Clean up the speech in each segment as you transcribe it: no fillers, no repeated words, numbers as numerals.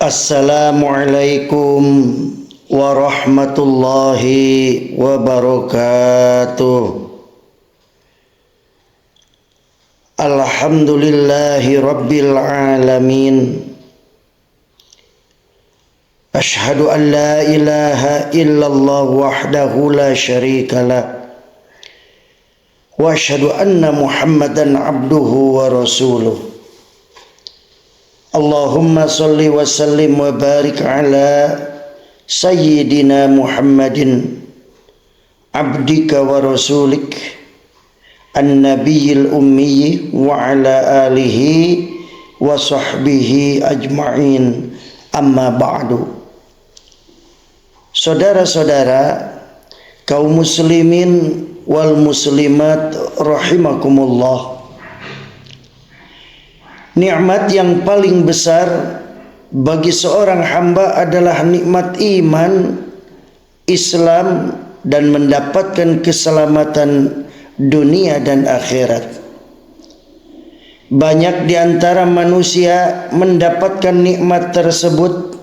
Assalamualaikum warahmatullahi wabarakatuh. Alhamdulillahi rabbil alamin. Ashhadu an la ilaha illallah wahdahu la syarika lah. Wa ashhadu anna Muhammadan abduhu wa rasuluh. Allahumma salli wa sallim wa barik ala Sayyidina Muhammadin abdika wa rasulik an-nabiyil ummi wa ala alihi wa sahbihi ajma'in, amma ba'du. Saudara-saudara kaum muslimin wal muslimat rahimakumullah, nikmat yang paling besar bagi seorang hamba adalah nikmat iman, Islam, dan mendapatkan keselamatan dunia dan akhirat. Banyak di antara manusia mendapatkan nikmat tersebut,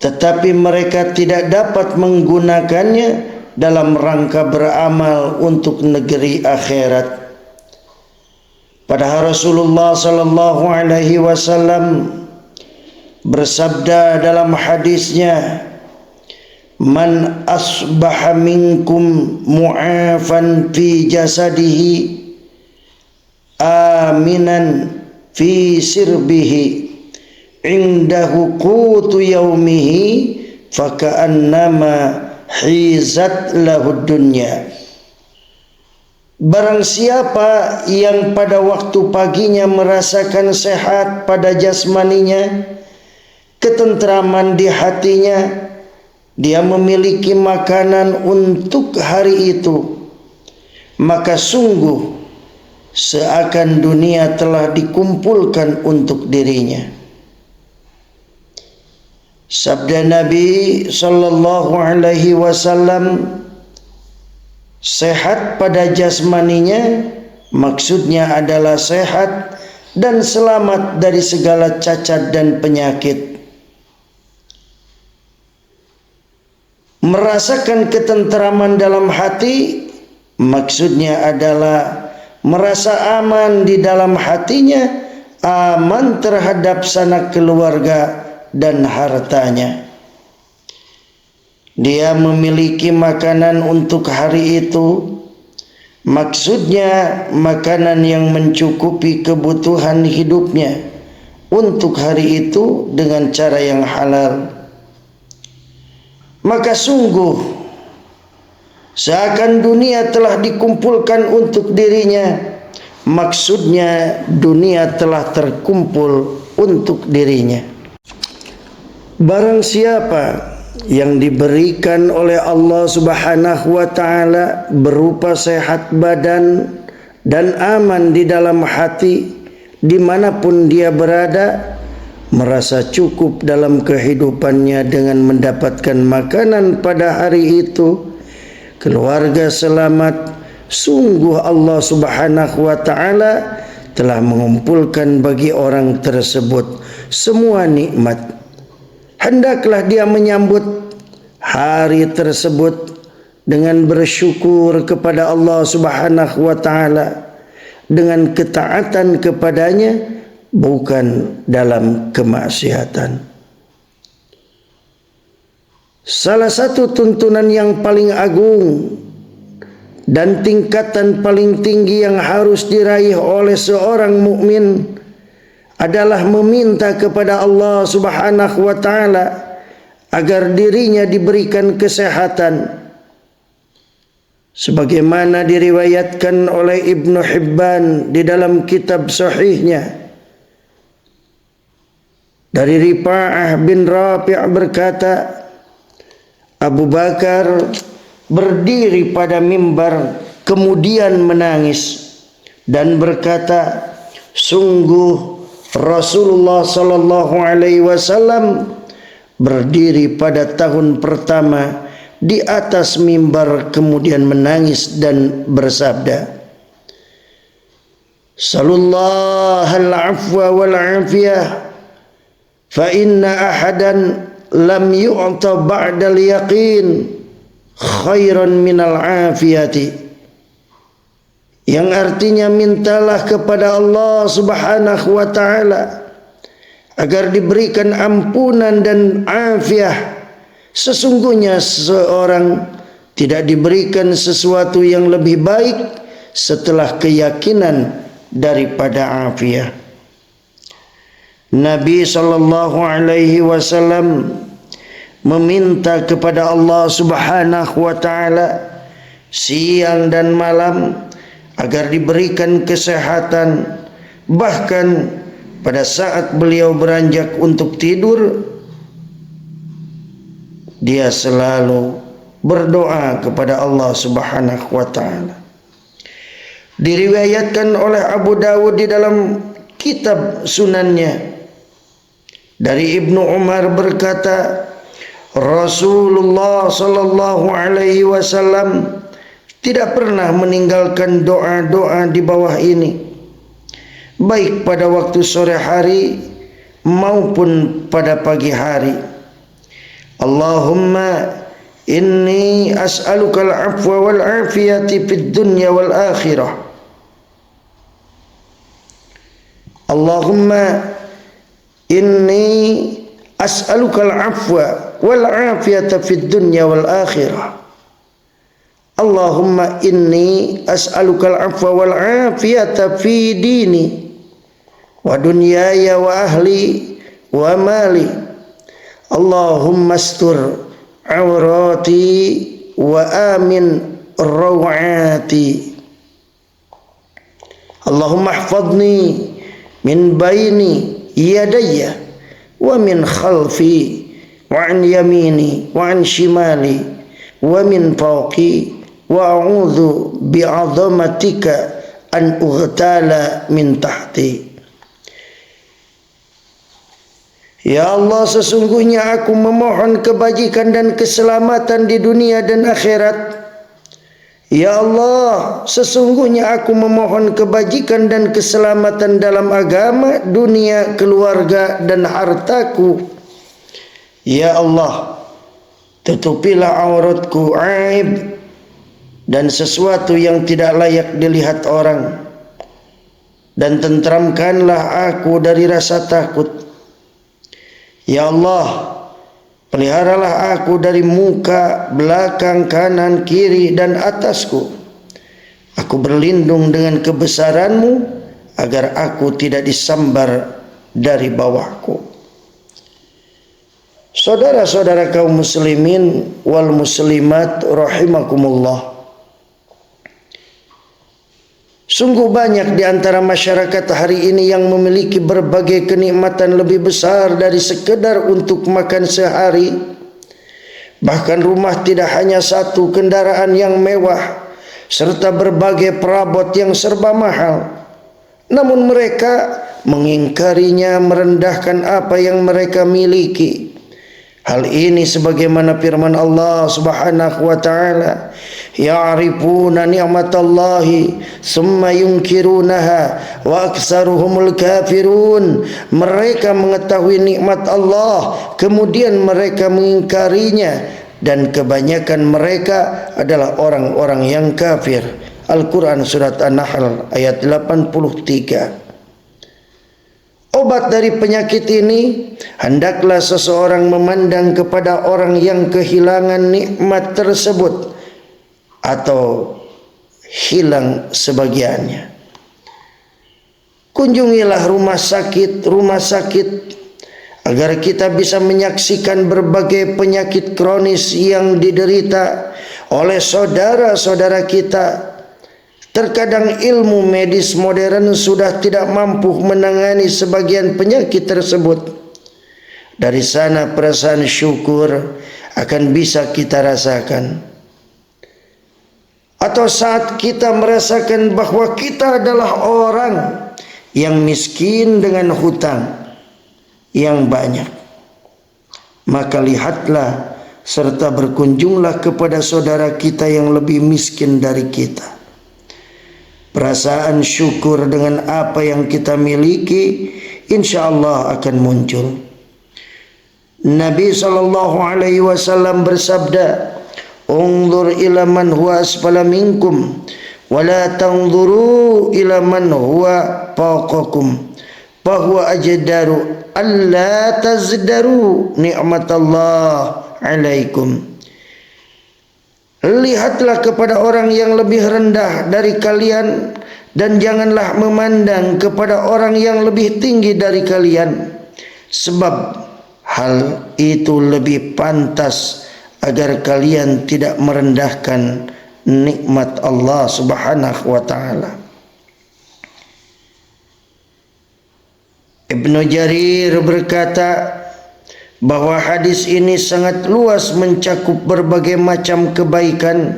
tetapi mereka tidak dapat menggunakannya dalam rangka beramal untuk negeri akhirat. Padahal Rasulullah sallallahu alaihi wasallam bersabda dalam hadisnya, "Man asbaha minkum mu'afan fi jasadihi aminan fi sirbihi indahu qutu yaumihi faka'annama hizat lahu dunya." Barang siapa yang pada waktu paginya merasakan sehat pada jasmaninya, ketentraman di hatinya, dia memiliki makanan untuk hari itu, maka sungguh seakan dunia telah dikumpulkan untuk dirinya. Sabda Nabi sallallahu alaihi wasallam, sehat pada jasmaninya maksudnya adalah sehat dan selamat dari segala cacat dan penyakit. Merasakan ketentraman dalam hati maksudnya adalah merasa aman di dalam hatinya, aman terhadap sanak keluarga dan hartanya. Dia memiliki makanan untuk hari itu, maksudnya makanan yang mencukupi kebutuhan hidupnya untuk hari itu dengan cara yang halal. Maka sungguh seakan dunia telah dikumpulkan untuk dirinya, maksudnya dunia telah terkumpul untuk dirinya. Barang siapa yang diberikan oleh Allah Subhanahu wa ta'ala berupa sehat badan dan aman di dalam hati dimanapun dia berada, merasa cukup dalam kehidupannya dengan mendapatkan makanan pada hari itu, keluarga selamat, sungguh Allah Subhanahu wa ta'ala telah mengumpulkan bagi orang tersebut semua nikmat. Hendaklah dia menyambut hari tersebut dengan bersyukur kepada Allah Subhanahu wa ta'ala, dengan ketaatan kepadanya, bukan dalam kemaksiatan. Salah satu tuntunan yang paling agung dan tingkatan paling tinggi yang harus diraih oleh seorang mukmin adalah meminta kepada Allah Subhanahu wa ta'ala agar dirinya diberikan kesehatan, sebagaimana diriwayatkan oleh Ibnu Hibban di dalam kitab sahihnya dari Rifa'ah bin Rafi' berkata, Abu Bakar berdiri pada mimbar kemudian menangis dan berkata, sungguh Rasulullah sallallahu alaihi wasallam berdiri pada tahun pertama di atas mimbar kemudian menangis dan bersabda, Sallallahu al-afwa wal afiyah fa inna ahadan lam yu'ta ba'dal yaqin khairan minal afiyati, yang artinya mintalah kepada Allah Subhanahu wa taala agar diberikan ampunan dan afiah. Sesungguhnya seseorang tidak diberikan sesuatu yang lebih baik setelah keyakinan daripada afiah. Nabi sallallahu alaihi wasallam meminta kepada Allah Subhanahu wa taala siang dan malam agar diberikan kesehatan. Bahkan pada saat beliau beranjak untuk tidur, dia selalu berdoa kepada Allah Subhanahu wa taala. Diriwayatkan oleh Abu Dawud di dalam kitab sunannya dari Ibnu Umar berkata, Rasulullah sallallahu alaihi wasallam tidak pernah meninggalkan doa-doa di bawah ini, baik pada waktu sore hari maupun pada pagi hari. Allahumma inni as'alukal afwa wal afiyati fid dunya wal akhirah. Allahumma inni as'alukal afwa wal afiyata fid dunya wal akhirah. Allahumma inni as'alukal afwa wal afiyata fi dini wa dunyaya wa ahli wa mali. Allahumma astur awrati wa amin rawati. Allahumma ihfazni min baini yadayya wa min khalfi wa an yamini wa an shimali wa min fawqi wa a'udzu bi'azamatika an ughtala min tahti. Ya Allah, sesungguhnya aku memohon kebajikan dan keselamatan di dunia dan akhirat. Ya Allah, sesungguhnya aku memohon kebajikan dan keselamatan dalam agama, dunia, keluarga, dan hartaku. Ya Allah, tutupilah auratku, aib dan sesuatu yang tidak layak dilihat orang, dan tentramkanlah aku dari rasa takut. Ya Allah, peliharalah aku dari muka, belakang, kanan, kiri, dan atasku. Aku berlindung dengan kebesaran-Mu agar aku tidak disambar dari bawahku. Saudara-saudara kaum muslimin wal muslimat rahimakumullah, sungguh banyak di antara masyarakat hari ini yang memiliki berbagai kenikmatan lebih besar dari sekedar untuk makan sehari. Bahkan rumah tidak hanya satu, kendaraan yang mewah, serta berbagai perabot yang serba mahal. Namun mereka mengingkarinya, merendahkan apa yang mereka miliki. Hal ini sebagaimana firman Allah Subhanahu wa taala, ya'rifuna ni'matallahi summa yunkirunaha wa aktsaruhumul kafirun. Mereka mengetahui nikmat Allah kemudian mereka mengingkarinya, dan kebanyakan mereka adalah orang-orang yang kafir. Al-Quran surat An-Nahl ayat 83. Obat dari penyakit ini, hendaklah seseorang memandang kepada orang yang kehilangan nikmat tersebut atau hilang sebagiannya. Kunjungilah rumah sakit agar kita bisa menyaksikan berbagai penyakit kronis yang diderita oleh saudara-saudara kita. Terkadang ilmu medis modern sudah tidak mampu menangani sebagian penyakit tersebut. Dari sana perasaan syukur akan bisa kita rasakan. Atau saat kita merasakan bahwa kita adalah orang yang miskin dengan hutang yang banyak, maka lihatlah serta berkunjunglah kepada saudara kita yang lebih miskin dari kita. Perasaan syukur dengan apa yang kita miliki insya Allah akan muncul. Nabi SAW bersabda, "Unzur ila man huwa asfala minkum wa la tanzuru ila man huwa fawqakum fa huwa ajdaru alla tazdaru ni'matallah alaikum." Lihatlah kepada orang yang lebih rendah dari kalian dan janganlah memandang kepada orang yang lebih tinggi dari kalian, sebab hal itu lebih pantas agar kalian tidak merendahkan nikmat Allah Subhanahu wa taala. Ibnu Jarir berkata bahwa hadis ini sangat luas mencakup berbagai macam kebaikan,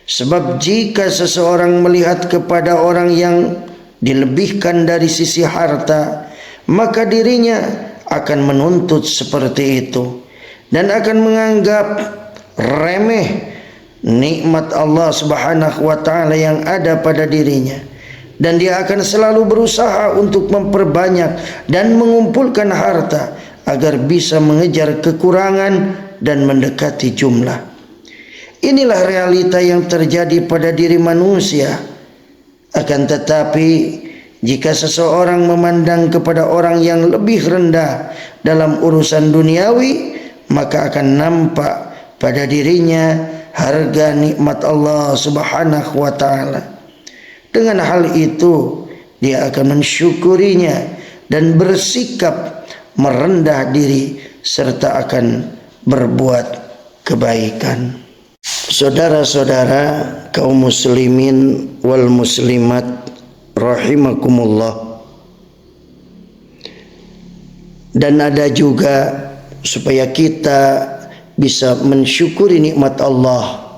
sebab jika seseorang melihat kepada orang yang dilebihkan dari sisi harta, maka dirinya akan menuntut seperti itu dan akan menganggap remeh nikmat Allah Subhanahu wa taala yang ada pada dirinya, dan dia akan selalu berusaha untuk memperbanyak dan mengumpulkan harta agar bisa mengejar kekurangan dan mendekati jumlah. Inilah realita yang terjadi pada diri manusia. Akan tetapi jika seseorang memandang kepada orang yang lebih rendah dalam urusan duniawi, maka akan nampak pada dirinya harga nikmat Allah Subhanahu wa taala. Dengan hal itu, dia akan mensyukurinya dan bersikap merendah diri serta akan berbuat kebaikan. Saudara-saudara kaum muslimin wal muslimat rahimakumullah. Dan ada juga supaya kita bisa mensyukuri nikmat Allah,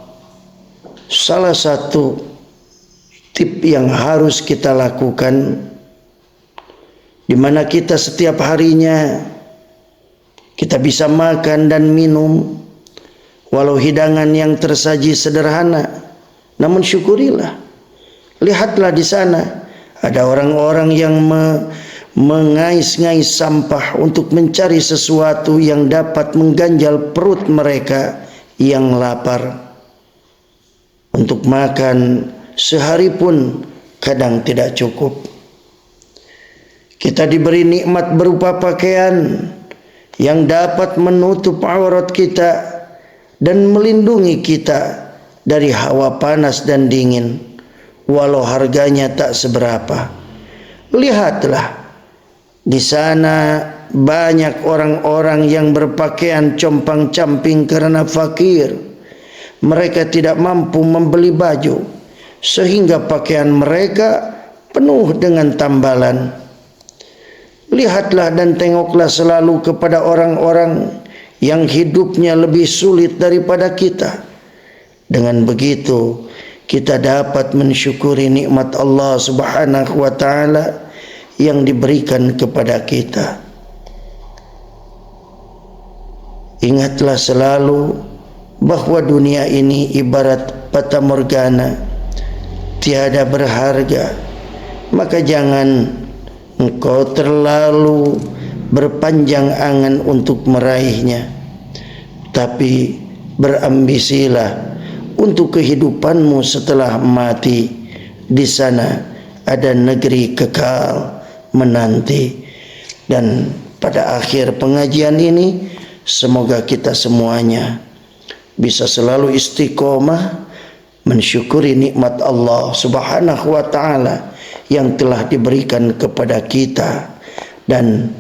salah satu tip yang harus kita lakukan, di mana kita setiap harinya kita bisa makan dan minum, walau hidangan yang tersaji sederhana, namun syukurilah. Lihatlah di sana ada orang-orang yang mengais-ngais sampah untuk mencari sesuatu yang dapat mengganjal perut mereka yang lapar. Untuk makan sehari pun kadang tidak cukup. Kita diberi nikmat berupa pakaian yang dapat menutup aurat kita dan melindungi kita dari hawa panas dan dingin, walau harganya tak seberapa. Lihatlah, di sana banyak orang-orang yang berpakaian compang-camping karena fakir. Mereka tidak mampu membeli baju, sehingga pakaian mereka penuh dengan tambalan. Lihatlah dan tengoklah selalu kepada orang-orang yang hidupnya lebih sulit daripada kita. Dengan begitu, kita dapat mensyukuri nikmat Allah Subhanahu wa taala yang diberikan kepada kita. Ingatlah selalu bahwa dunia ini ibarat fata morgana, tiada berharga. Maka jangan engkau terlalu berpanjang angan untuk meraihnya, tapi berambisilah untuk kehidupanmu setelah mati. Di sana ada negeri kekal menanti. Dan pada akhir pengajian ini, semoga kita semuanya bisa selalu istiqomah mensyukuri nikmat Allah Subhanahu wa taala yang telah diberikan kepada kita, dan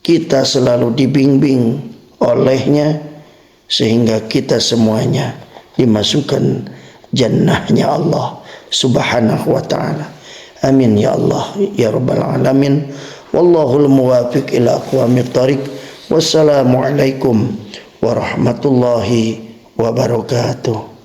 kita selalu dibimbing olehnya sehingga kita semuanya dimasukkan jannahnya Allah Subhanahu wa taala. Amin ya Allah ya rabbal alamin. Wallahul muwafiq ila aqwamit thariq. Wassalamualaikum warahmatullahi wabarakatuh.